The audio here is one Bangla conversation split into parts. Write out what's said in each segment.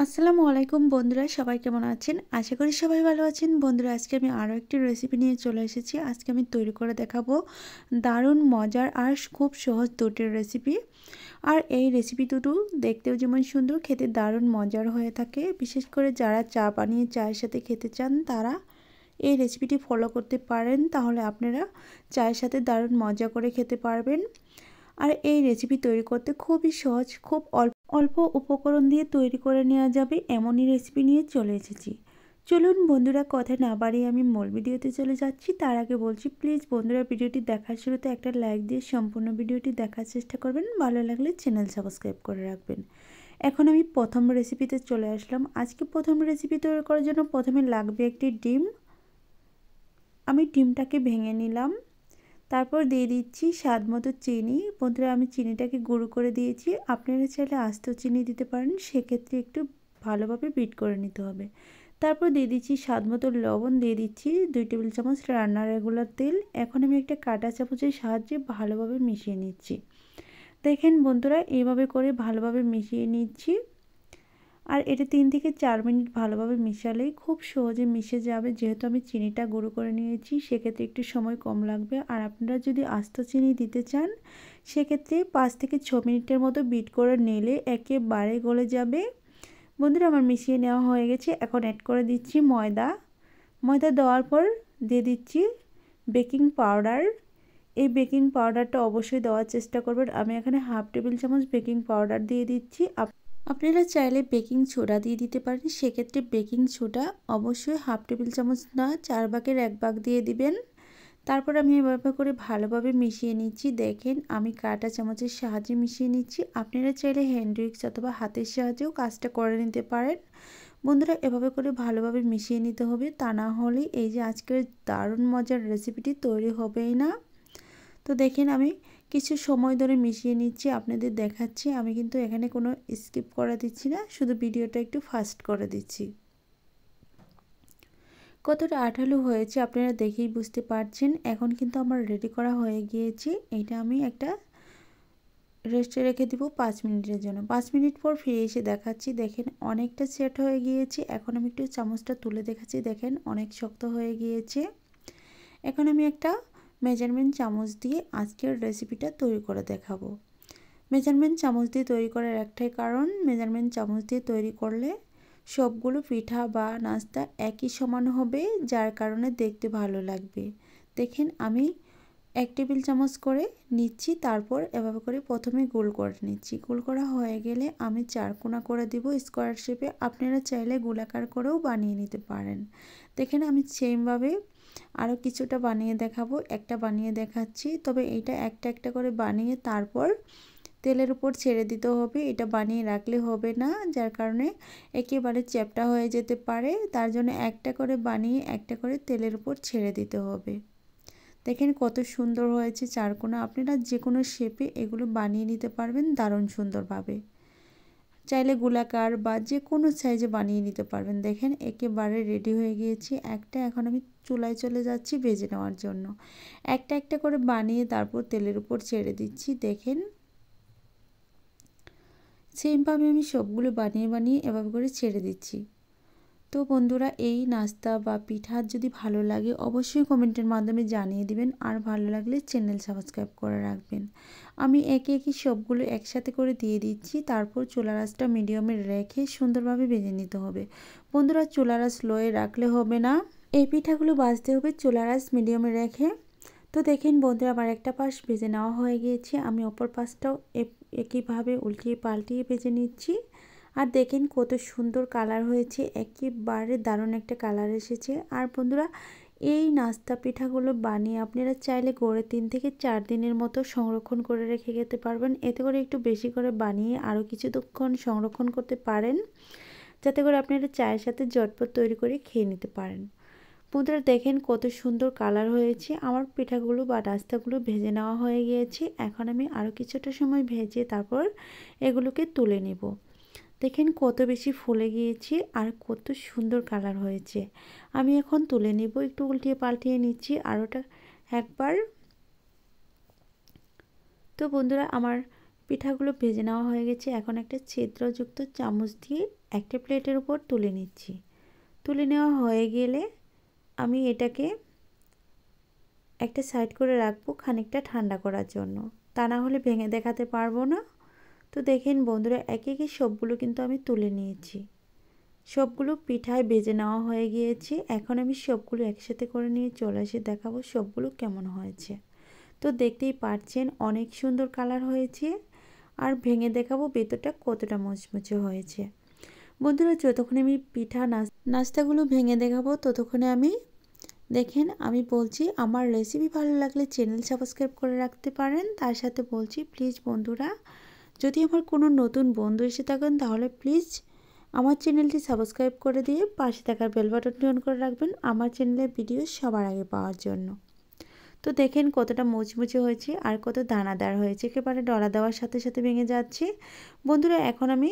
আসসালামু আলাইকুম বন্ধুরা, সবাই কেমন আছেন? আশা করি সবাই ভালো আছেন। বন্ধুরা, আজকে আমি আরও একটি রেসিপি নিয়ে চলে এসেছি। আজকে আমি তৈরি করে দেখাবো দারুণ মজার আর খুব সহজ দুটির রেসিপি। আর এই রেসিপি দুটো দেখতেও যেমন সুন্দর, খেতে দারুণ মজার হয়ে থাকে। বিশেষ করে যারা চা বানিয়ে চায়ের সাথে খেতে চান তারা এই রেসিপিটি ফলো করতে পারেন, তাহলে আপনারা চায়ের সাথে দারুণ মজা করে খেতে পারবেন। আর এই রেসিপি তৈরি করতে খুবই সহজ, খুব অল্প উপকরণ দিয়ে তৈরি করে নেওয়া যাবে এমনই রেসিপি নিয়ে চলে এসেছি। চলুন বন্ধুরা, কথা না বাড়িয়ে আমি মূল ভিডিওতে চলে যাচ্ছি। তার আগে বলছি, প্লিজ বন্ধুরা ভিডিওটি দেখার শুরুতে একটা লাইক দিয়ে সম্পূর্ণ ভিডিওটি দেখার চেষ্টা করবেন। ভালো লাগলে চ্যানেল সাবস্ক্রাইব করে রাখবেন। এখন আমি প্রথম রেসিপিতে চলে আসলাম। আজকে প্রথম রেসিপি তৈরি করার জন্য প্রথমে লাগবে একটি ডিম। আমি ডিমটাকে ভেঙে নিলাম। তারপর দিয়ে দিচ্ছি স্বাদ মতো চিনি। বন্ধুরা, আমি চিনিটাকে গুঁড়ো করে দিয়েছি, আপনারা চাইলে আস্ত চিনি দিতে পারেন, সেক্ষেত্রে একটু ভালোভাবে বিট করে নিতে হবে। তারপর দিয়ে দিচ্ছি স্বাদ মতো লবণ, দিয়ে দিচ্ছি 2 টেবিল চামচ রান্নার রেগুলার তেল। এখন আমি একটা কাঁটা চামচের সাহায্যে ভালোভাবে মিশিয়ে নিচ্ছি। দেখেন বন্ধুরা, এইভাবে করে ভালোভাবে মিশিয়ে নিচ্ছি। আর এটা 3 থেকে 4 মিনিট ভালোভাবে মিশালেই খুব সহজে মিশে যাবে। যেহেতু আমি চিনিটা গুঁড়ো করে নিয়েছি, সেক্ষেত্রে একটু সময় কম লাগবে। আর আপনারা যদি আস্ত চিনি দিতে চান, সেক্ষেত্রে 5 থেকে 6 মিনিটের মতো বিট করে নিলে একেবারে গলে যাবে। বন্ধুরা, আমার মিশিয়ে নেওয়া হয়ে গেছে। এখন অ্যাড করে দিচ্ছি ময়দা দেওয়ার পর দিয়ে দিচ্ছি বেকিং পাউডার। এই বেকিং পাউডারটা অবশ্যই দেওয়ার চেষ্টা করবেন। আমি এখানে হাফ টেবিল চামচ বেকিং পাউডার দিয়ে দিচ্ছি। আপনারা চাইলে বেকিং সোডা দিয়ে দিতে পারেন, সেক্ষেত্রে বেকিং সোডা অবশ্যই হাফ টেবিল চামচ না, 4 ভাগের 1 ভাগ দিয়ে দিবেন। তারপর আমি এভাবে করে ভালোভাবে মিশিয়ে নিচ্ছি। দেখেন, আমি কাঁটা চামচের সাহায্যে মিশিয়ে নিচ্ছি। আপনারা চাইলে হ্যান্ড উইক্স অথবা হাতের সাহায্যেও কাজটা করে নিতে পারেন। বন্ধুরা, এভাবে করে ভালোভাবে মিশিয়ে নিতে হবে, তা না হলে এই যে আজকের দারুণ মজার রেসিপিটি তৈরি হবেই না। তো দেখেন, আমি কিছু সময় ধরে মিশিয়ে নিচ্ছি, আপনাদের দেখাচ্ছি। আমি কিন্তু এখানে কোনো স্কিপ করে দিচ্ছি না, শুধু ভিডিওটা একটু ফাস্ট করে দিচ্ছি। কতটা আঠালো হয়েছে আপনারা দেখেই বুঝতে পারছেন। এখন কিন্তু আমার রেডি করা হয়ে গিয়েছে। এটা আমি একটা রেস্টে রেখে দিব 5 মিনিটের জন্য। 5 মিনিট পর ফিরে এসে দেখাচ্ছি। দেখেন, অনেকটা সেট হয়ে গিয়েছে। এখন আমি একটু চামচটা তুলে দেখাচ্ছি। দেখেন, অনেক শক্ত হয়ে গিয়েছে। এখন আমি একটা মেজারমেন্ট চামচ দিয়ে আজকের রেসিপিটা তৈরি করে দেখাবো। মেজারমেন্ট চামচ দিয়ে তৈরি করার একটাই কারণ, মেজারমেন্ট চামচ দিয়ে তৈরি করলে সবগুলো পিঠা বা নাস্তা একই সমান হবে, যার কারণে দেখতে ভালো লাগবে। দেখেন, আমি 1 টেবিল চামচ করে নিচ্ছি। তারপর এভাবে করে প্রথমে গোল করে নিচ্ছি। গোল করা হয়ে গেলে আমি 4 কোণা করে দিব স্কোয়ার শেপে। আপনারা চাইলে গোলাকার করেও বানিয়ে নিতে পারেন। দেখেন, আমি সেমভাবে আরও কিছুটা বানিয়ে দেখাবো। একটা বানিয়ে দেখাচ্ছি, তবে এটা একটা একটা করে বানিয়ে তারপর তেলের উপর ছেড়ে দিতে হবে। এটা বানিয়ে রাখলে হবে না, যার কারণে একেবারে চ্যাপ্টা হয়ে যেতে পারে। তার জন্য একটা করে বানিয়ে একটা করে তেলের উপর ছেড়ে দিতে হবে। দেখেন কত সুন্দর হয়েছে চারকোনা। আপনারা যে কোনো শেপে এগুলো বানিয়ে নিতে পারবেন দারুণ সুন্দরভাবে। চাইলে গোলাকার বা যে কোনো সাইজে বানিয়ে নিতে পারবেন। দেখেন, একেবারে রেডি হয়ে গিয়েছি একটা। এখন আমি চুলায় চলে যাচ্ছি ভেজে নেওয়ার জন্য। একটা একটা করে বানিয়ে তারপর তেলের উপর ছেড়ে দিচ্ছি। দেখেন, সেমভাবে আমি সবগুলো বানিয়ে এভাবে করে ছেড়ে দিচ্ছি। তো বন্ধুরা, এই নাস্তা বা পিঠা যদি ভালো লাগে অবশ্যই কমেন্টের মাধ্যমে জানিয়ে দিবেন। আর ভালো লাগলে চ্যানেল সাবস্ক্রাইব করে রাখবেন। আমি একে একে সবগুলো একসাথে করে দিয়ে দিচ্ছি। তারপর চুলার আঁচটা মিডিয়ামে রেখে সুন্দরভাবে ভেজে নিতে হবে। বন্ধুরা, চুলার আঁচ লোয়ে রাখলে হবে না, এই পিঠাগুলো ভাজতে হবে চুলার আঁচ মিডিয়ামে রেখে। তো দেখেন বন্ধুরা, আমার একটা পাশ ভেজে নেওয়া হয়ে গিয়েছে। আমি অপর পাশটাও একইভাবে উল্টিয়ে পাল্টিয়ে ভেজে নিচ্ছি। আর দেখেন কত সুন্দর কালার হয়েছে, একেবারে দারুণ একটা কালার এসেছে। আর বন্ধুরা, এই নাস্তা পিঠাগুলো বানিয়ে আপনারা চাইলে গড়ে 3 থেকে 4 দিনের মতো সংরক্ষণ করে রেখে যেতে পারবেন। এতে করে একটু বেশি করে বানিয়ে আরও কিছুক্ষণ সংরক্ষণ করতে পারেন, যাতে করে আপনারা চায়ের সাথে ঝটপট তৈরি করে খেয়ে নিতে পারেন। বন্ধুরা, দেখেন কত সুন্দর কালার হয়েছে। আমার পিঠাগুলো বা নাস্তাগুলো ভেজে নেওয়া হয়ে গিয়েছে। এখন আমি আরও কিছুটা সময় ভেজে তারপর এগুলোকে তুলে নেব। দেখেন কত বেশি ফুলে গিয়েছে আর কত সুন্দর কালার হয়েছে। আমি এখন তুলে নেব, একটু উল্টিয়ে পাল্টিয়ে নিচ্ছি আরোটা একবার। তো বন্ধুরা, আমার পিঠাগুলো ভেজে নেওয়া হয়ে গেছে। এখন একটা ছিদ্রযুক্ত চামচ দিয়ে একটা প্লেটের উপর তুলে নিচ্ছি। তুলে নেওয়া হয়ে গেলে আমি এটাকে একটা সাইড করে রাখবো খানিকটা ঠান্ডা করার জন্য, তা না হলে ভেঙে দেখাতে পারবো না। তো দেখেন বন্ধুরা, একে একে সবগুলো কিন্তু আমি তুলে নিয়েছি। সবগুলো পিঠায় ভেজে নেওয়া হয়ে গিয়েছে। এখন আমি সবগুলো একসাথে করে নিয়ে চলে এসে দেখাবো সবগুলো কেমন হয়েছে। তো দেখতেই পাচ্ছেন অনেক সুন্দর কালার হয়েছে। আর ভেঙে দেখাবো ভেতরটা কতটা মুচমুচে হয়েছে। বন্ধুরা, যতক্ষণ আমি পিঠা নাস্তাগুলো ভেঙে দেখাবো ততক্ষণে দেখেন আমি বলছি আমার রেসিপি ভালো লাগলে চ্যানেল সাবস্ক্রাইব করে রাখতে পারেন। তার সাথে বলছি প্লিজ বন্ধুরা, যদি আমার কোনো নতুন বন্ধু এসে থাকেন তাহলে প্লিজ আমার চ্যানেলটি সাবস্ক্রাইব করে দিয়ে পাশে থাকা বেল বাটনটি অন করে রাখবেন আমার চ্যানেলের ভিডিও সবার আগে পাওয়ার জন্য। তো দেখেন কতটা মুচমুচে হয়েছে আর কত দানাদার হয়েছে, একেবারে ডলা দেওয়ার সাথে সাথে ভেঙে যাচ্ছে। বন্ধুরা, এখন আমি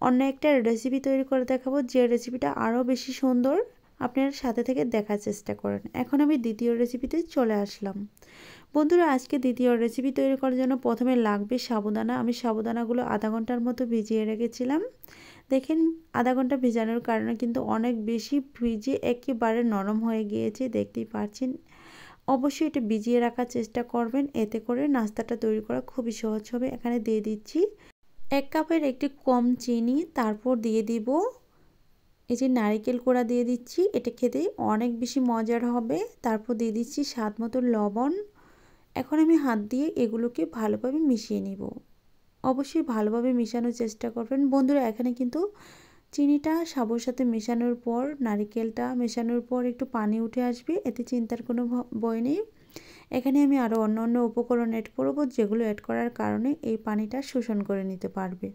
অন্য একটা রেসিপি তৈরি করে দেখাবো, যে রেসিপিটা আরও বেশি সুন্দর। আপনারা সাথে থেকে দেখার চেষ্টা করেন। এখন আমি দ্বিতীয় রেসিপিতে চলে আসলাম। বন্ধুরা, আজকে দ্বিতীয় রেসিপি তৈরি করার জন্য প্রথমে লাগবে সাবুদানা। আমি সাবুদানাগুলো আধা ঘন্টার মতো ভিজিয়ে রেখেছিলাম। দেখেন আধা ঘন্টা ভিজানোর কারণে কিন্তু অনেক বেশি ভিজে একেবারে নরম হয়ে গিয়েছে, দেখতেই পাচ্ছেন। অবশ্যই এটা ভিজিয়ে রাখার চেষ্টা করবেন, এতে করে নাস্তাটা তৈরি করা খুবই সহজ হবে। এখানে দিয়ে দিচ্ছি 1 কাপের একটু কম চিনি, তারপর দিয়ে দিব এই যে নারকেল কোড়া দিয়ে দিচ্ছি, এটা খেতে অনেক বেশি মজার হবে। তারপর দিয়ে দিচ্ছি স্বাদ মতো লবণ। এখন আমি হাত দিয়ে এগুলোকে ভালোভাবে মিশিয়ে নিব। অবশ্যই ভালোভাবে মিশানোর চেষ্টা করবেন। বন্ধুরা, এখানে কিন্তু চিনিটা সাবুর সাথে মেশানোর পর, নারকেলটা মেশানোর পর একটু পানি উঠে আসবে, এতে চিন্তার কোনো ভয় নেই। এখানে আমি আরও অন্য উপকরণ অ্যাড করব, যেগুলো অ্যাড করার কারণে এই পানিটা শোষণ করে নিতে পারবে।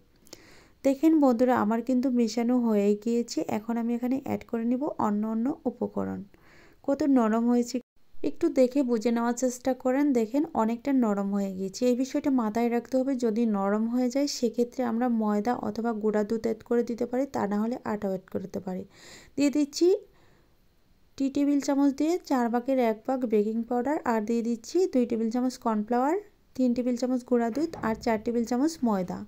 দেখেন বন্ধুরা, আমার কিন্তু মেশানো হয়ে গিয়েছে। এখন আমি এখানে অ্যাড করে নিব অন্য উপকরণ। কত নরম হয়েছে একটু দেখে বুঝে নেওয়ার চেষ্টা করেন। দেখেন অনেকটা নরম হয়ে গিয়েছে। এই বিষয়টা মাথায় রাখতে হবে, যদি নরম হয়ে যায় সেক্ষেত্রে আমরা ময়দা অথবা গুঁড়া দুধ অ্যাড করে দিতে পারি, তা না হলে আটাও অ্যাড করতে পারি। দিয়ে দিচ্ছি টি টেবিল চামচ দিয়ে 4 ভাগের 1 ভাগ বেকিং পাউডার, আর দিয়ে দিচ্ছি 2 টেবিল চামচ কর্নফ্লাওয়ার, 3 টেবিল চামচ গুঁড়া দুধ আর 4 টেবিল চামচ ময়দা।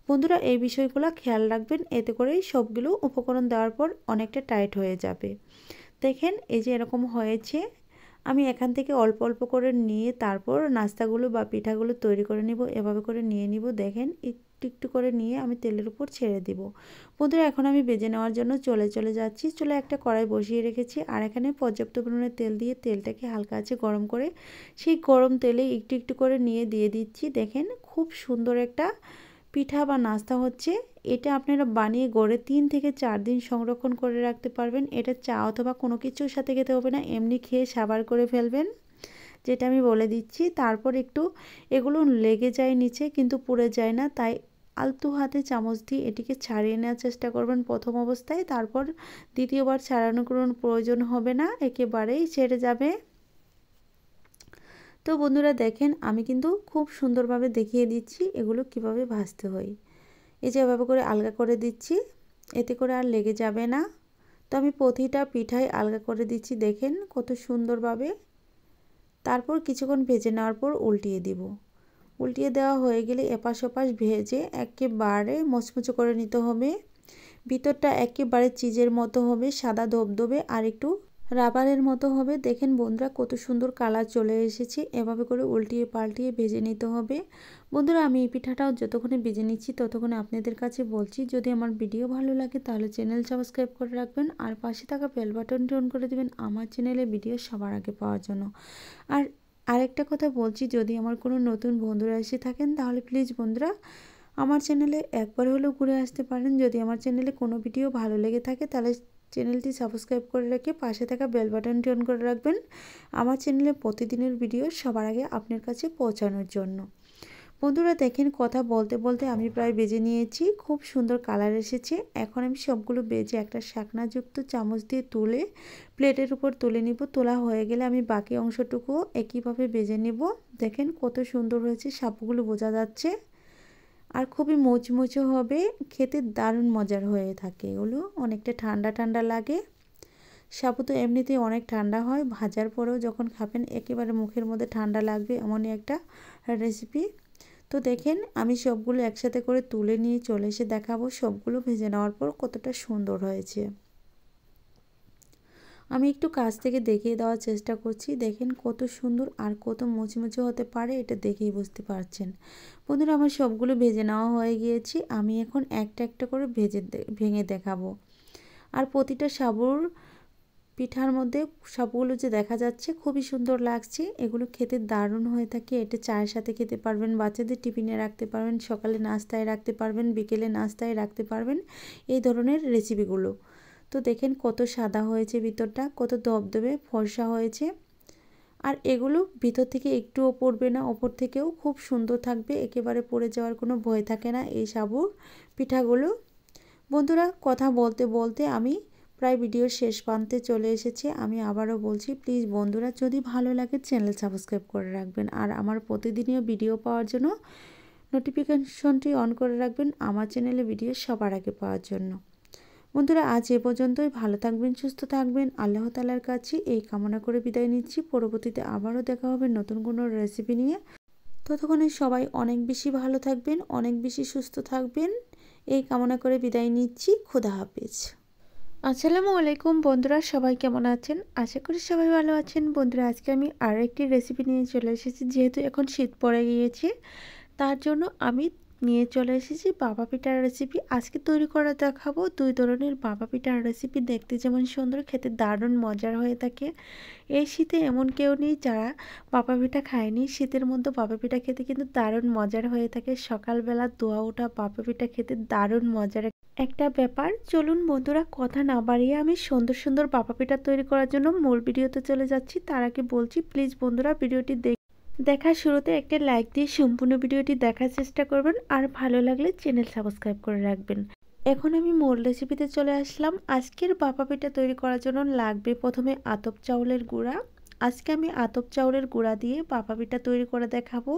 বন্ধুরা, এই বিষয়গুলো খেয়াল রাখবেন, এতে করেই সবগুলো উপকরণ দেওয়ার পর অনেকটা টাইট হয়ে যাবে। দেখেন এই যে এরকম হয়েছে। আমি এখান থেকে অল্প অল্প করে নিয়ে তারপর নাস্তাগুলো বা পিঠাগুলো তৈরি করে নিব। এভাবে করে নিয়ে নিব। দেখেন একটু করে নিয়ে আমি তেলের উপর ছেড়ে দিব। বন্ধুরা, এখন আমি ভেজে নেওয়ার জন্য চলে যাচ্ছি। চুলে একটা কড়াই বসিয়ে রেখেছি, আর এখানে পর্যাপ্ত পরিমাণে তেল দিয়ে তেলটাকে হালকা আঁচে গরম করে সেই গরম তেলে একটু করে নিয়ে দিয়ে দিচ্ছি। দেখেন খুব সুন্দর একটা পিঠা বা নাস্তা হচ্ছে। এটা আপনারা বানিয়ে গড়ে 3 থেকে 4 দিন সংরক্ষণ করে রাখতে পারবেন। এটা চা অথবা কোনো কিছুর সাথে খেতে হবে না, এমনি খেয়ে সাবার করে ফেলবেন, যেটা আমি বলে দিচ্ছি। তারপর একটু এগুলো লেগে যায় নিচে, কিন্তু পুড়ে যায় না, তাই আলতু হাতে চামচ দিয়ে এটিকে ছাড়িয়ে নেওয়ার চেষ্টা করবেন প্রথম অবস্থায়। তারপর দ্বিতীয়বার ছাড়ানোর কোনো প্রয়োজন হবে না, একেবারেই ছেড়ে যাবে। তো বন্ধুরা, দেখেন আমি কিন্তু খুব সুন্দরভাবে দেখিয়ে দিচ্ছি এগুলো কিভাবে ভাজতে হয়। এই যে এভাবে করে আলগা করে দিচ্ছি, এতে করে আর লেগে যাবে না। তো আমি প্রতিটা পিঠাই আলগা করে দিচ্ছি, দেখেন কত সুন্দরভাবে। তারপর কিছুক্ষণ ভেজে নেওয়ার পর উল্টিয়ে দিব। উল্টিয়ে দেওয়া হয়ে গেলে এপাশ ওপাশ ভেজে একেবারে মুচমুচে করে নিতে হবে। ভিতরটা একেবারে চিজের মতো হবে, সাদা ধবধবে আর একটু রাবারের মতো হবে। দেখেন বন্ধুরা, কত সুন্দর কালার চলে এসেছে। এভাবে করে উল্টিয়ে পাল্টিয়ে ভেজে নিতে হবে। বন্ধুরা, আমি এই পিঠাটাও যতক্ষণে ভেজে নিচ্ছি ততক্ষণে আপনাদের কাছে বলছি, যদি আমার ভিডিও ভালো লাগে তাহলে চ্যানেল সাবস্ক্রাইব করে রাখবেন, আর পাশে থাকা বেল বাটনটি অন করে দেবেন আমার চ্যানেলে ভিডিও সবার আগে পাওয়ার জন্য। আর আরেকটা কথা বলছি, যদি আমার কোনো নতুন বন্ধুরা এসে থাকেন তাহলে প্লিজ বন্ধুরা আমার চ্যানেলে একবার হলেও ঘুরে আসতে পারেন। যদি আমার চ্যানেলে কোনো ভিডিও ভালো লেগে থাকে তাহলে চ্যানেলটি সাবস্ক্রাইব করে রেখে পাশে থাকা বেল বাটনটি অন করে রাখবেন, আমার চ্যানেলে প্রতিদিনের ভিডিও সবার আগে আপনার কাছে পৌঁছানোর জন্য। বন্ধুরা, দেখেন কথা বলতে বলতে আমি প্রায় ভেজে নিয়েছি, খুব সুন্দর কালার এসেছে। এখন আমি সবগুলো ভেজে একটা শাকনাযুক্ত চামচ দিয়ে তুলে প্লেটের উপর তুলে নিব। তোলা হয়ে গেলে আমি বাকি অংশটুকু একইভাবে ভেজে নিব। দেখেন কত সুন্দর হয়েছে, সাপগুলো বোঝা যাচ্ছে, আর খুবই মুচমুচে হবে, খেতে দারুণ মজার হয়ে থাকে। এগুলো অনেকটা ঠান্ডা ঠান্ডা লাগে। সাবু তো এমনিতেই অনেক ঠান্ডা হয়, ভাজার পরেও যখন খাবেন একেবারে মুখের মধ্যে ঠান্ডা লাগবে এমনই একটা রেসিপি। তো দেখেন আমি সবগুলো একসাথে করে তুলে নিয়ে চলে এসে দেখাবো সবগুলো ভেজে নেওয়ার পর কতটা সুন্দর হয়েছে। আমি একটু কাছ থেকে দেখিয়ে দেওয়ার চেষ্টা করছি। দেখেন কত সুন্দর আর কত মুচমুচে হতে পারে, এটা দেখেই বুঝতে পারছেন। বন্ধুরা আমার সবগুলো ভেজে নেওয়া হয়ে গিয়েছে। আমি এখন একটা একটা করে ভেঙে দেখাবো। আর প্রতিটা সাবুর পিঠার মধ্যে সবগুলো যে দেখা যাচ্ছে খুবই সুন্দর লাগছে। এগুলো খেতে দারুণ হয়ে থাকে। এটা চায়ের সাথে খেতে পারবেন, বাচ্চাদের টিফিনে রাখতে পারবেন, সকালে নাস্তায় রাখতে পারবেন, বিকেলে নাস্তায় রাখতে পারবেন এই ধরনের রেসিপিগুলো। তো দেখেন কত সাদা হয়েছে, ভিতরটা কত দবদবে ফর্সা হয়েছে। আর এগুলো ভিতর থেকে একটুও পড়বে না, ওপর থেকেও খুব সুন্দর থাকবে, একেবারে পড়ে যাওয়ার কোনো ভয় থাকে না এই সাবুর পিঠাগুলো। বন্ধুরা কথা বলতে বলতে আমি প্রায় ভিডিওর শেষ প্রান্তে চলে এসেছি। আমি আবারও বলছি, প্লিজ বন্ধুরা যদি ভালো লাগে চ্যানেল সাবস্ক্রাইব করে রাখবেন, আর আমার প্রতিদিনীয় ভিডিও পাওয়ার জন্য নোটিফিকেশনটি অন করে রাখবেন, আমার চ্যানেলে ভিডিও সবার আগে পাওয়ার জন্য। বন্ধুরা আজ এ পর্যন্তই। ভালো থাকবেন, সুস্থ থাকবেন, আল্লাহ তাআলার কাছে এই কামনা করে বিদায় নিচ্ছি। পরবর্তীতে আবারও দেখা হবে নতুন কোনো রেসিপি নিয়ে। ততক্ষণে সবাই অনেক বেশি ভালো থাকবেন, অনেক বেশি সুস্থ থাকবেন এই কামনা করে বিদায় নিচ্ছি। খোদা হাফেজ। আসসালামু আলাইকুম বন্ধুরা, সবাই কেমন আছেন? আশা করি সবাই ভালো আছেন। বন্ধুরা আজকে আমি আরও একটি রেসিপি নিয়ে চলে এসেছি। যেহেতু এখন শীত পড়ে গিয়েছে তার জন্য আমি নিয়ে চলে এসেছি ভাপা পিঠার রেসিপি। আজকে তৈরি করে দেখাবো দুই ধরনের ভাপা পিঠার রেসিপি। দেখতে যেমন সুন্দর, খেতে দারুণ মজার হয়ে থাকে। এই শীতে এমন কেউ নেই যারা ভাপা পিঠা খায়নি। শীতের মধ্যে ভাপা পিঠা খেতে কিন্তু দারুণ মজার হয়ে থাকে। সকালবেলা ধোয়া ওঠা ভাপা পিঠা খেতে দারুণ মজার একটা ব্যাপার। চলুন বন্ধুরা কথা না বাড়িয়ে আমি সুন্দর সুন্দর ভাপা পিঠা তৈরি করার জন্য মূল ভিডিওতে চলে যাচ্ছি। তার আগে বলছি প্লিজ বন্ধুরা ভিডিওটি দেখার শুরুতে একটা লাইক দিয়ে সম্পূর্ণ ভিডিওটি দেখার চেষ্টা করবেন, আর ভালো লাগলে চ্যানেল সাবস্ক্রাইব করে রাখবেন। এখন আমি মূল রেসিপিতে চলে আসলাম। আজকের ভাপা পিঠা তৈরি করার জন্য লাগবে প্রথমে আতপ চাউলের গুঁড়া। আজকে আমি আতপ চাউলের গুঁড়া দিয়ে ভাপা পিঠা তৈরি করে দেখাবো।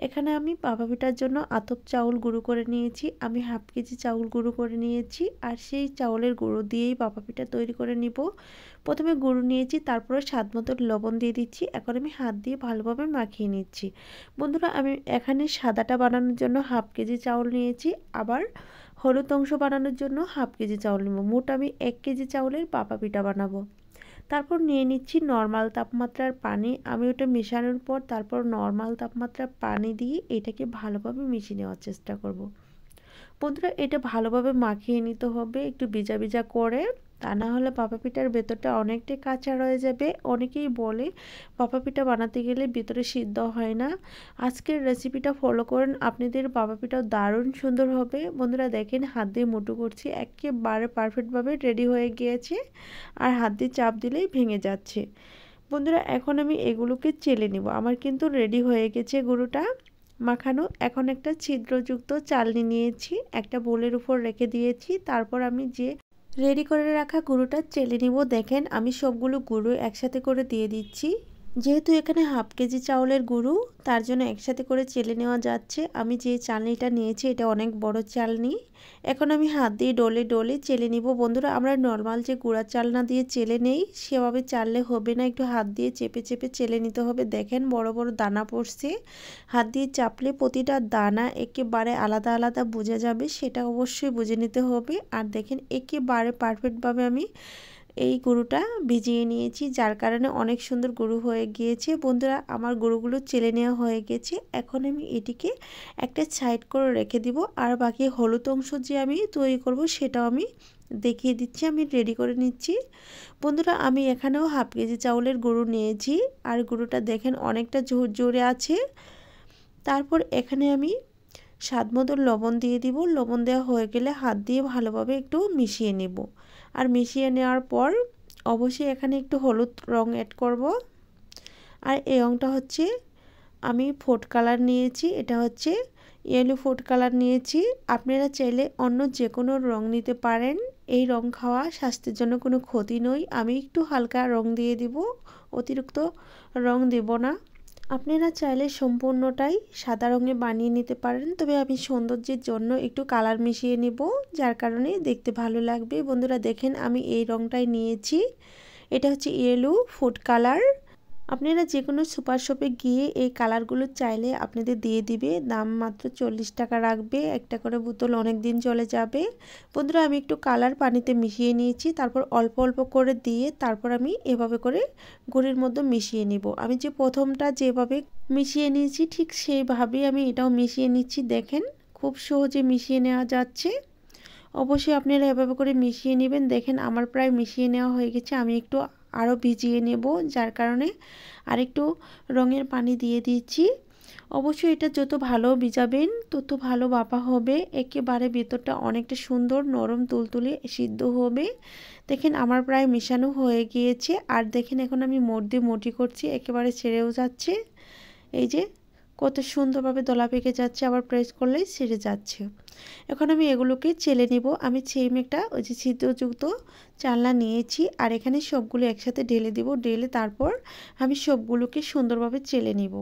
এখানে আমি ভাপা পিঠার জন্য আতপ চাউল গুঁড়ো করে নিয়েছি। আমি হাফ কেজি চাউল গুঁড়ো করে নিয়েছি, আর সেই চাউলের গুঁড়ো দিয়েই ভাপা পিঠা তৈরি করে নিব। প্রথমে গুঁড়ো নিয়েছি, তারপরে স্বাদ মতো লবণ দিয়ে দিচ্ছি। এখন আমি হাত দিয়ে ভালোভাবে মাখিয়ে নিচ্ছি। বন্ধুরা আমি এখানে সাদাটা বানানোর জন্য হাফ কেজি চাউল নিয়েছি, আবার হলুদ অংশ বানানোর জন্য হাফ কেজি চাউল নেব। মোট আমি 1 কেজি চাউলের ভাপা পিঠা বানাবো। তারপর নিয়ে নিচ্ছি নর্মাল তাপমাত্রার পানি। আমি ওটা মেশানোর পর তারপর নর্মাল তাপমাত্রার পানি দিয়ে এটাকে ভালোভাবে মিশিয়ে নেওয়ার চেষ্টা করব। বন্ধুরা এটা ভালোভাবে মাখিয়ে নিতে হবে একটু ভিজা ভিজা করে, তা না হলে ভাপা পিঠার ভেতরটা অনেকটাই কাঁচা রয়ে যাবে। অনেকেই বলে ভাপা পিঠা বানাতে গেলে ভিতরে সিদ্ধ হয় না। আজকের রেসিপিটা ফলো করেন, আপনাদের ভাপা পিঠাও দারুণ সুন্দর হবে। বন্ধুরা দেখেন হাত দিয়ে মুঠো করছি, একেবারে পারফেক্টভাবে রেডি হয়ে গিয়েছে, আর হাত দিয়ে চাপ দিলেই ভেঙে যাচ্ছে। বন্ধুরা এখন আমি এগুলোকে চেলে নেব। আমার কিন্তু রেডি হয়ে গেছে গুঁড়োটা মাখানো। এখন একটা ছিদ্রযুক্ত চালনি নিয়েছি, একটা বোলের উপর রেখে দিয়েছি। তারপর আমি যে রেডি করে রাখা গুঁড়োটা চেলে নিব। দেখেন আমি সবগুলো গুঁড়ো একসাথে করে দিয়ে দিচ্ছি। যেহেতু এখানে হাফ কেজি চাউলের গুঁড়ো, তার জন্য একসাথে করে চেলে নেওয়া যাচ্ছে। আমি যে চালনিটা নিয়েছি এটা অনেক বড় চালনি। এখন আমি হাত দিয়ে ডলে ডলে চেলে নিব। বন্ধুরা আমরা নর্মাল যে গুঁড়া চালনা দিয়ে চেলে নেই সেভাবে চাললে হবে না, একটু হাত দিয়ে চেপে চেপে চেলে নিতে হবে। দেখেন বড় বড় দানা পড়ছে, হাত দিয়ে চাপলে প্রতিটা দানা একেবারে আলাদা আলাদা বোঝা যাবে, সেটা অবশ্যই বুঝে নিতে হবে। আর দেখেন একেবারে পারফেক্টভাবে আমি এই গুঁড়োটা ভিজিয়ে নিয়েছি, যার কারণে অনেক সুন্দর গুঁড়ো হয়ে গিয়েছে। বন্ধুরা আমার গুঁড়োগুলো চেলে নেওয়া হয়ে গেছে। এখন আমি এটিকে একটা সাইড করে রেখে দিব, আর বাকি হলুদ অংশ যে আমি তৈরি করব সেটাও আমি দেখিয়ে দিচ্ছি। আমি রেডি করে নিচ্ছি। বন্ধুরা আমি এখানেও হাফ কেজি চাউলের গুঁড়ো নিয়েছি, আর গুঁড়োটা দেখেন অনেকটা জোরে আছে। তারপর এখানে আমি স্বাদ মতো লবণ দিয়ে দিব। লবণ দেওয়া হয়ে গেলে হাত দিয়ে ভালোভাবে একটু মিশিয়ে নেব। আর মিশিয়ে নেওয়ার পর অবশ্যই এখানে একটু হলুদ রং অ্যাড করব। আর এই রংটা হচ্ছে আমি ফুড কালার নিয়েছি, এটা হচ্ছে ইয়েলো ফুড কালার নিয়েছি। আপনারা চাইলে অন্য যে কোনো রং নিতে পারেন, এই রং খাওয়া স্বাস্থ্যের জন্য কোনো ক্ষতি নয়। আমি একটু হালকা রং দিয়ে দিব, অতিরিক্ত রং দেব না। আপনারা চাইলে সম্পূর্ণটাই সাদা রঙে বানিয়ে নিতে পারেন, তবে আমি সৌন্দর্যের জন্য একটু কালার মিশিয়ে নেব, যার কারণে দেখতে ভালো লাগবে। বন্ধুরা দেখেন আমি এই রঙটাই নিয়েছি, এটা হচ্ছে ইয়েলো ফুড কালার। আপনারা যে কোনো সুপার শপে গিয়ে এই কালারগুলো চাইলে আপনাদের দিয়ে দিবে। দাম মাত্র 40 টাকা রাখবে। একটা করে বোতল অনেক দিন চলে যাবে। বন্ধুরা আমি একটু কালার পানিতে মিশিয়ে নিয়েছি, তারপর অল্প অল্প করে দিয়ে তারপর আমি এভাবে করে গুঁড়ির মধ্যে মিশিয়ে নিব। আমি যে প্রথমটা যেভাবে মিশিয়ে নিয়েছি ঠিক সেইভাবেই আমি এটাও মিশিয়ে নিচ্ছি। দেখেন খুব সহজে মিশিয়ে নেওয়া যাচ্ছে। অবশ্যই আপনারা এভাবে করে মিশিয়ে নেবেন। দেখেন আমার প্রায় মিশিয়ে নেওয়া হয়ে গেছে। আমি একটু আরও ভিজিয়ে নেব, যার কারণে আরেকটু রঙের পানি দিয়ে দিচ্ছি। অবশ্যই এটা যত ভালো ভিজাবেন তত ভালো বাপা হবে। একেবারে ভেতরটা অনেকটা সুন্দর নরম তুলতুলে সিদ্ধ হবে। দেখেন আমার প্রায় মেশানো হয়ে গিয়েছে। আর দেখেন এখন আমি মোট দিয়ে মোটি করছি, একেবারে ছেড়েও যাচ্ছে। এই যে কত সুন্দরভাবে দলা পেকে যাচ্ছে, আবার প্রেস করলেই ছেড়ে যাচ্ছে। এখন আমি এগুলোকে চেলে নিব। আমি সেম একটা ওই যে ছিদ্রযুক্ত চালনা নিয়েছি, আর এখানে সবগুলো একসাথে ঢেলে দিব। ঢেলে তারপর আমি সবগুলোকে সুন্দরভাবে চেলে নিব।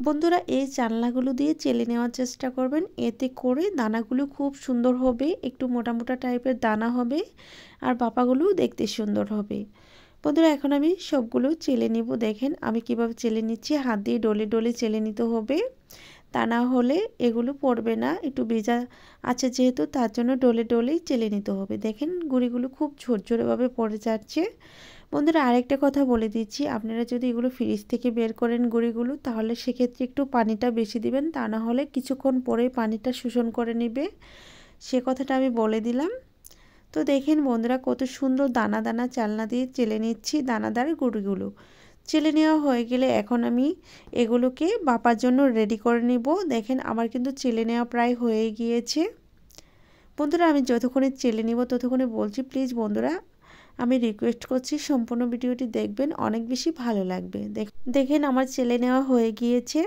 বন্ধুরা এই চালনাগুলো দিয়ে চেলে নেওয়ার চেষ্টা করবেন, এতে করে দানাগুলো খুব সুন্দর হবে, একটু মোটা মোটা টাইপের দানা হবে, আর বাপাগুলোও দেখতে সুন্দর হবে। বন্ধুরা এখন আমি সবগুলো চেলে নিব। দেখেন আমি কিভাবে চেলে নিচ্ছি, হাত দিয়ে ডলে ডলে চেলে নিতে হবে, তা না হলে এগুলো পড়বে না। একটু ভেজা আছে যেহেতু, তার জন্য ডলে ডলেই চেলে নিতে হবে। দেখেন গুঁড়িগুলো খুব ঝরঝরেভাবে পড়ে যাচ্ছে। বন্ধুরা আরেকটা কথা বলে দিচ্ছি, আপনারা যদি এগুলো ফ্রিজ থেকে বের করেন গুঁড়িগুলো, তাহলে সেক্ষেত্রে একটু পানিটা বেশি দিবেন, তা না হলে কিছুক্ষণ পরেই পানিটা শোষণ করে নেবে। সে কথাটা আমি বলে দিলাম। তো দেখেন বন্ধুরা কত সুন্দর দানা দানা চালনা দিয়ে চেলে নিচ্ছি দানাদার গুঁড়িগুলো। চেলে নেওয়া হয়ে গেলে এখন আমি এগুলোকে বাপার জন্য রেডি করে নিব। দেখেন আমার কিন্তু চেলে নেওয়া প্রায় হয়ে গিয়েছে। বন্ধুরা আমি যতক্ষণে চেলে নিব ততক্ষণে বলছি, প্লিজ বন্ধুরা আমি রিকোয়েস্ট করছি সম্পূর্ণ ভিডিওটি দেখবেন, অনেক বেশি ভালো লাগবে। দেখেন আমার চেলে নেওয়া হয়ে গিয়েছে।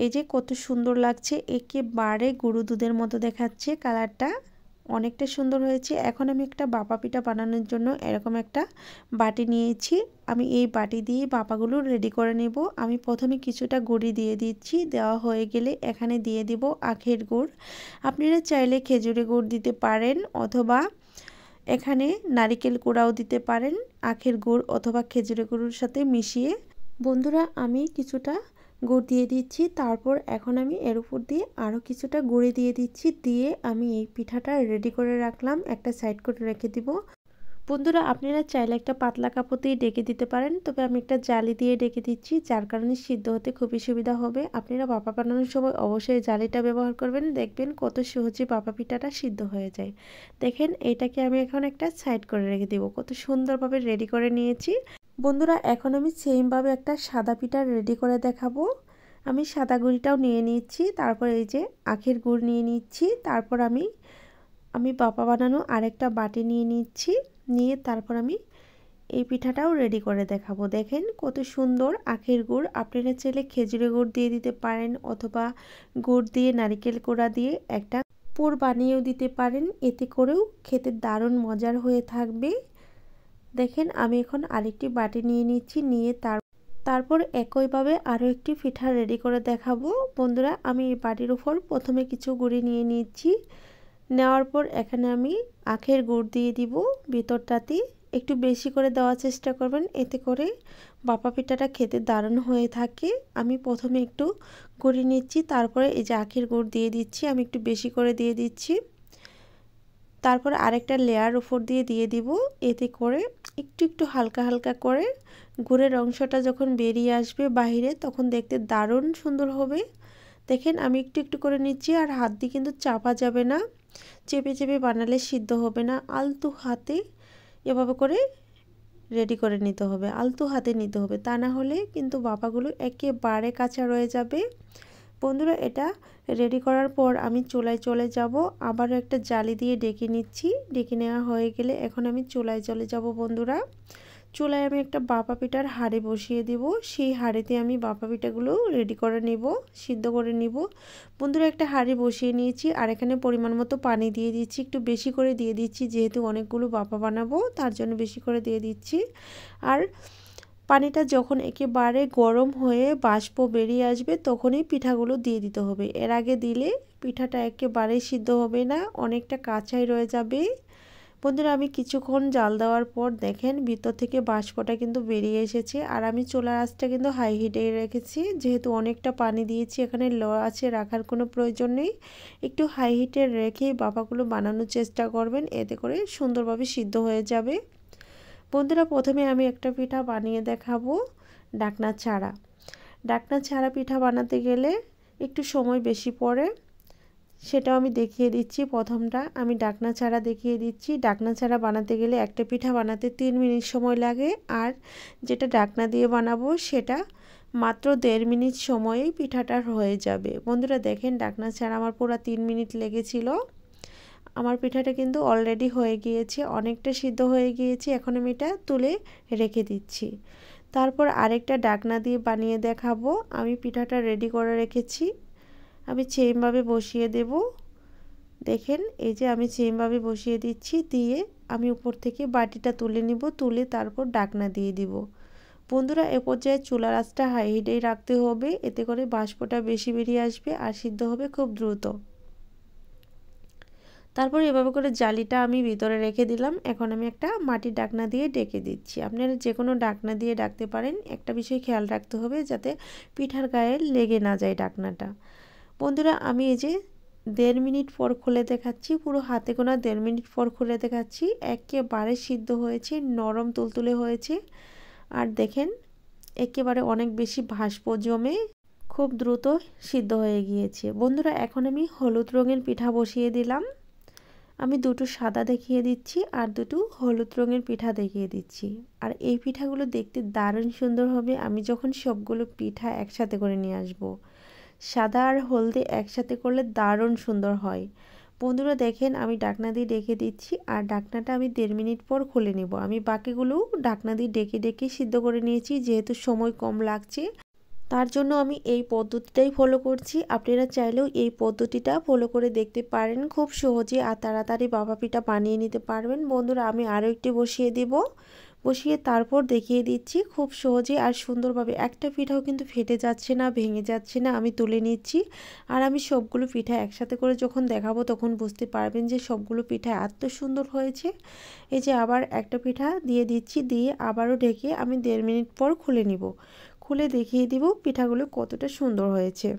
এই যে কত সুন্দর লাগছে, একেবারে গরু দুধের মতো দেখাচ্ছে, কালারটা অনেকটা সুন্দর হয়েছে। এখন আমি একটা বাপা পিঠা বানানোর জন্য এরকম একটা বাটি নিয়েছি। আমি এই বাটি দিয়ে বাপাগুলো রেডি করে নেব। আমি প্রথমে কিছুটা গুঁড়ি দিয়ে দিচ্ছি, দেওয়া হয়ে গেলে এখানে দিয়ে দিব আখের গুড়। আপনারা চাইলে খেজুরের গুড় দিতে পারেন, অথবা এখানে নারিকেল কুড়াও দিতে পারেন, আখের গুড় অথবা খেজুরের গুড়ের সাথে মিশিয়ে। বন্ধুরা আমি কিছুটা গুড় দিয়ে দিচ্ছি, তারপর এখন আমি এর উপর দিয়ে আরও কিছুটা গুঁড়ি দিয়ে দিচ্ছি, দিয়ে আমি এই পিঠাটা রেডি করে রাখলাম, একটা সাইড করে রেখে দিব। বন্ধুরা আপনারা চাইলে একটা পাতলা কাপড় দিয়ে ডেকে দিতে পারেন, তবে আমি একটা জালি দিয়ে ডেকে দিচ্ছি, যার কারণে সিদ্ধ হতে খুবই সুবিধা হবে। আপনারা বাপা বানানোর সময় অবশ্যই জালিটা ব্যবহার করবেন, দেখবেন কত সহজে বাপা পিঠাটা সিদ্ধ হয়ে যায়। দেখেন এটাকে আমি এখন একটা সাইড করে রেখে দিব। কত সুন্দরভাবে রেডি করে নিয়েছি। বন্ধুরা এখন আমি সেমভাবে একটা সাদা পিঠা রেডি করে দেখাবো। আমি সাদা গুঁড়িটাও নিয়ে নিচ্ছি, তারপর এই যে আখের গুড় নিয়ে নিচ্ছি, তারপর আমি বাপা বানানো আরেকটা বাটি নিয়ে নিচ্ছি, নিয়ে তারপর আমি এই পিঠাটাও রেডি করে দেখাবো। দেখেন কত সুন্দর আখের গুড়। আপনারা চাইলে খেজুরের গুড় দিয়ে দিতে পারেন, অথবা গুড় দিয়ে নারকেল কোড়া দিয়ে একটা পুর বানিয়েও দিতে পারেন, এতে করেও খেতে দারুণ মজার হয়ে থাকবে। দেখেন আমি এখন আরেকটি বাটি নিয়ে নিচ্ছি, নিয়ে তারপর একইভাবে আরও একটি পিঠা রেডি করে দেখাবো। বন্ধুরা আমি এই বাটির উপর প্রথমে কিছু গুঁড়ি নিয়ে নিচ্ছি, নেওয়ার পর এখানে আমি আখের গুড় দিয়ে দিব। ভিতরটাতে একটু বেশি করে দেওয়ার চেষ্টা করবেন, এতে করে বাপা পিঠাটা খেতে দারুণ হয়ে থাকে। আমি প্রথমে একটু গুঁড়ি নিচ্ছি, তারপরে এই যে আখের গুড় দিয়ে দিচ্ছি, আমি একটু বেশি করে দিয়ে দিচ্ছি, তারপর আরেকটা লেয়ার উপর দিয়ে দিব। এতে করে একটু একটু হালকা হালকা করে গুড়ের অংশটা যখন বেরিয়ে আসবে বাহিরে, তখন দেখতে দারুণ সুন্দর হবে। দেখেন আমি একটু একটু করে নিচ্ছি, আর হাত দিয়ে কিন্তু চাপা যাবে না, চেপে চেপে বানালে সিদ্ধ হবে না। আলতু হাতে এভাবে করে রেডি করে নিতে হবে, আলতু হাতে নিতে হবে, তা না হলে কিন্তু বাপাগুলো একেবারে কাঁচা রয়ে যাবে। বন্ধুরা এটা রেডি করার পর আমি চুলায় চলে যাব, আবারও একটা জালি দিয়ে ডেকে নিচ্ছি। ডেকে নেওয়া হয়ে গেলে এখন আমি চুলায় চলে যাব। বন্ধুরা চুলায় আমি একটা বাপা পিঠার হাঁড়ি বসিয়ে দিব, সেই হাঁড়িতে আমি বাপা পিঠাগুলো রেডি করে নিব, সিদ্ধ করে নিব। বন্ধুরা একটা হাঁড়ি বসিয়ে নিয়েছি, আর এখানে পরিমাণ মতো পানি দিয়ে দিচ্ছি, একটু বেশি করে দিয়ে দিচ্ছি, যেহেতু অনেকগুলো বাপা বানাবো তার জন্য বেশি করে দিয়ে দিচ্ছি। আর পানিটা যখন একেবারে গরম হয়ে বাষ্প বেরিয়ে আসবে তখনই পিঠাগুলো দিয়ে দিতে হবে। এর আগে দিলে পিঠাটা একেবারেই সিদ্ধ হবে না, অনেকটা কাঁচাই রয়ে যাবে। বন্ধুরা আমি কিছুক্ষণ জাল দেওয়ার পর দেখেন ভিতর থেকে বাষ্পটা কিন্তু বেরিয়ে এসেছে। আর আমি চুলার আঁচটা কিন্তু হাই হিটে রেখেছি, যেহেতু অনেকটা পানি দিয়েছি এখানে লো আঁচে রাখার কোনো প্রয়োজন নেই। একটু হাই হিটে রেখে বাবাগুলো বানানোর চেষ্টা করবেন, এতে করে সুন্দরভাবে সিদ্ধ হয়ে যাবে। বন্ধুরা প্রথমে আমি একটা পিঠা বানিয়ে দেখাবো ঢাকনা ছাড়া। ঢাকনা ছাড়া পিঠা বানাতে গেলে একটু সময় বেশি পড়ে, সেটাও আমি দেখিয়ে দিচ্ছি। প্রথমটা আমি ঢাকনা ছাড়া দেখিয়ে দিচ্ছি। ঢাকনা ছাড়া বানাতে গেলে একটা পিঠা বানাতে 3 মিনিট সময় লাগে, আর যেটা ঢাকনা দিয়ে বানাবো সেটা মাত্র 1.5 মিনিট সময়েই পিঠাটা হয়ে যাবে। বন্ধুরা দেখেন ঢাকনা ছাড়া আমার পুরো 3 মিনিট লেগেছিল। আমার পিঠাটা কিন্তু অলরেডি হয়ে গিয়েছে, অনেকটা সিদ্ধ হয়ে গিয়েছে। এখন আমি এটা তুলে রেখে দিচ্ছি। তারপর আরেকটা ঢাকনা দিয়ে বানিয়ে দেখাবো। আমি পিঠাটা রেডি করে রেখেছি, আমি সেমভাবে বসিয়ে দেব। দেখেন এই যে আমি সেমভাবে বসিয়ে দিচ্ছি, দিয়ে আমি উপর থেকে বাটিটা তুলে নিব, তুলে তারপর ঢাকনা দিয়ে দিব। বন্ধুরা এ পর্যায়ে চুলার আঁচটা হাই হিটেই রাখতে হবে, এতে করে বাষ্পটা বেশি বেরিয়ে আসবে আর সিদ্ধ হবে খুব দ্রুত। তারপর এভাবে করে জালিটা আমি ভিতরে রেখে দিলাম। এখন আমি একটা মাটির ঢাকনা দিয়ে ঢেকে দিচ্ছি। আপনারা যে কোনো ঢাকনা দিয়ে ঢাকতে পারেন, একটা বিষয় খেয়াল রাখতে হবে যাতে পিঠার গায়ে লেগে না যায় ঢাকনাটা। বন্ধুরা আমি এই যে 1.5 মিনিট পর খুলে দেখাচ্ছি, পুরো হাতে গোনা 1.5 মিনিট পর খুলে দেখাচ্ছি। একেবারে সিদ্ধ হয়েছে, নরম তুলতুলে হয়েছে। আর দেখেন একেবারে অনেক বেশি ভাস্প জমে খুব দ্রুত সিদ্ধ হয়ে গিয়েছে। বন্ধুরা এখন আমি হলুদ রঙের পিঠা বসিয়ে দিলাম। আমি দুটো সাদা দেখিয়ে দিচ্ছি আর দুটো হলুদ রঙের পিঠা দেখিয়ে দিচ্ছি। আর এই পিঠাগুলো দেখতে দারুণ সুন্দর হবে আমি যখন সবগুলো পিঠা একসাথে করে নিয়ে আসব। সাদা আর হলদে একসাথে করলে দারুণ সুন্দর হয়। বন্ধুরা দেখেন আমি ঢাকনা দিয়ে ঢেকে দিচ্ছি, আর ঢাকনাটা আমি 1.5 মিনিট পর খুলে নেব। আমি বাকিগুলো ঢাকনা দিয়ে ঢেকে সিদ্ধ করে নিয়েছি, যেহেতু সময় কম লাগছে তার জন্য আমি এই পদ্ধতিটাই ফলো করছি। আপনারা চাইলেও এই পদ্ধতিটা ফলো করে দেখতে পারেন, খুব সহজে আর তাড়াতাড়ি বাবা পিঠা বানিয়ে নিতে পারবেন। বন্ধুরা আমি আরও একটি বসিয়ে দেব, বসিয়ে তারপর দেখিয়ে দিচ্ছি খুব সহজে আর সুন্দরভাবে। একটা পিঠাও কিন্তু ফেটে যাচ্ছে না, ভেঙে যাচ্ছে না। আমি তুলে নিচ্ছি, আর আমি সবগুলো পিঠা একসাথে করে যখন দেখাবো তখন বুঝতে পারবেন যে সবগুলো পিঠা এত সুন্দর হয়েছে। এই যে আবার একটা পিঠা দিয়ে দিচ্ছি, দিয়ে আবারও ঢেকে আমি 1.5 মিনিট পর খুলে নিব। খুলে দেখিয়ে দিব পিঠাগুলো কতটা সুন্দর হয়েছে।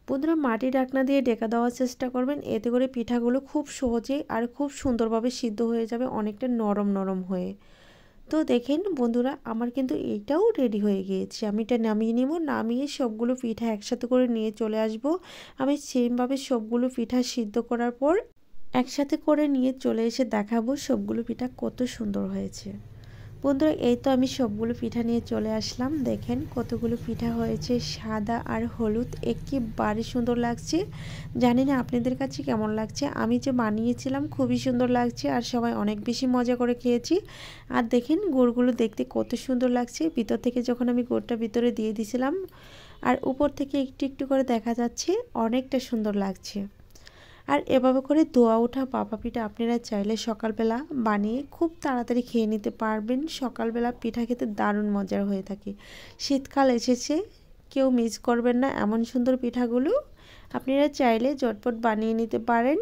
বন্ধুরা মাটির ঢাকনা দিয়ে ঢেকে দেওয়ার চেষ্টা করবেন, এতে করে পিঠাগুলো খুব সহজেই আর খুব সুন্দরভাবে সিদ্ধ হয়ে যাবে, অনেকটা নরম নরম হয়ে। তো দেখেন বন্ধুরা আমার কিন্তু এইটাও রেডি হয়ে গিয়েছে। আমি এটা নামিয়ে নিব, নামিয়ে সবগুলো পিঠা একসাথে করে নিয়ে চলে আসব। আমি সেমভাবে সবগুলো পিঠা সিদ্ধ করার পর একসাথে করে নিয়ে চলে এসে দেখাবো সবগুলো পিঠা কত সুন্দর হয়েছে। বন্ধুরা এই তো আমি সবগুলো পিঠা নিয়ে চলে আসলাম। দেখেন কতগুলো পিঠা হয়েছে, সাদা আর হলুদ, একেবারে সুন্দর লাগছে। জানি না আপনাদের কাছে কেমন লাগছে, আমি যে বানিয়েছিলাম খুবই সুন্দর লাগছে আর সবাই অনেক বেশি মজা করে খেয়েছি। আর দেখেন গুড়গুলো দেখতে কত সুন্দর লাগছে, ভিতর থেকে যখন আমি গুড়টা ভিতরে দিয়ে দিয়েছিলাম আর উপর থেকে একটু একটু করে দেখা যাচ্ছে, অনেকটা সুন্দর লাগছে। আর এভাবে করে ধোয়া ওঠা ভাপা পিঠা আপনারা চাইলে সকালবেলা বানিয়ে খুব তাড়াতাড়ি খেয়ে নিতে পারবেন। সকালবেলা পিঠা খেতে দারুণ মজার হয়ে থাকে। শীতকাল এসেছে, কেউ মিস করবেন না এমন সুন্দর পিঠাগুলো। আপনারা চাইলে ঝটপট বানিয়ে নিতে পারেন।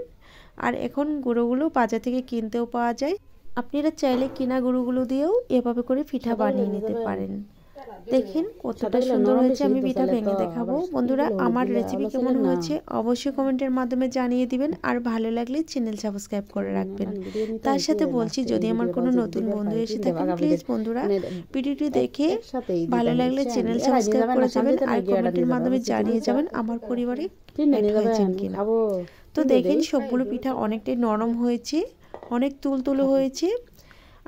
আর এখন গুঁড়োগুলো বাজার থেকে কিনতেও পাওয়া যায়, আপনারা চাইলে কিনা গুঁড়োগুলো দিয়েও এভাবে করে পিঠা বানিয়ে নিতে পারেন। দেখেন কতটা সুন্দর হয়েছে, আমি পিঠা ভেঙে দেখাবো। বন্ধুরা আমার রেসিপি কেমন হয়েছে অবশ্যই কমেন্টের মাধ্যমে জানিয়ে দিবেন, আর ভালো লাগলে চ্যানেল সাবস্ক্রাইব করে রাখবেন। তার সাথে বলছি যদি আমার কোনো নতুন বন্ধু এসে থাকেন প্লিজ বন্ধুরা ভিডিওটি দেখে ভালো লাগলে চ্যানেল সাবস্ক্রাইব করে যাবেন, আর কমেন্টের মাধ্যমে জানিয়ে যাবেন আমার পরিবারে অ্যাড হয়েছেন কিনা। তো দেখেন সবগুলো পিঠা অনেকটাই নরম হয়েছে, অনেক তুলতুলে হয়েছে।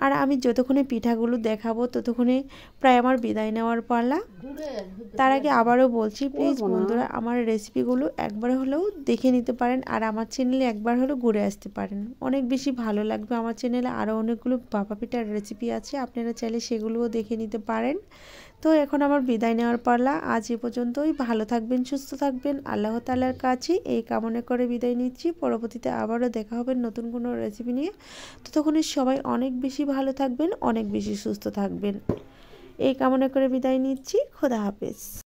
আর আমি যতক্ষণে পিঠাগুলো দেখাবো ততক্ষণে প্রায় আমার বিদায় নেওয়ার পালা। তার আগে আবারও বলছি প্লিজ বন্ধুরা আমার রেসিপিগুলো একবার হলেও দেখে নিতে পারেন, আর আমার চ্যানেলে একবার হলেও ঘুরে আসতে পারেন, অনেক বেশি ভালো লাগবে। আমার চ্যানেলে আরও অনেকগুলো ভাপা পিঠার রেসিপি আছে, আপনারা চাইলে সেগুলোও দেখে নিতে পারেন। তো এখন আমার বিদায় নেওয়ার পালা। আজ এ পর্যন্তই। ভালো থাকবেন, সুস্থ থাকবেন, আল্লাহ তাআলার কাছে এই কামনা করে বিদায় নিচ্ছি। পরবর্তীতে আবারও দেখা হবে নতুন কোনো রেসিপি নিয়ে। ততক্ষণে সবাই অনেক বেশি ভালো থাকবেন, অনেক বেশি সুস্থ থাকবেন এই কামনা করে বিদায় নিচ্ছি। খোদা হাফেজ।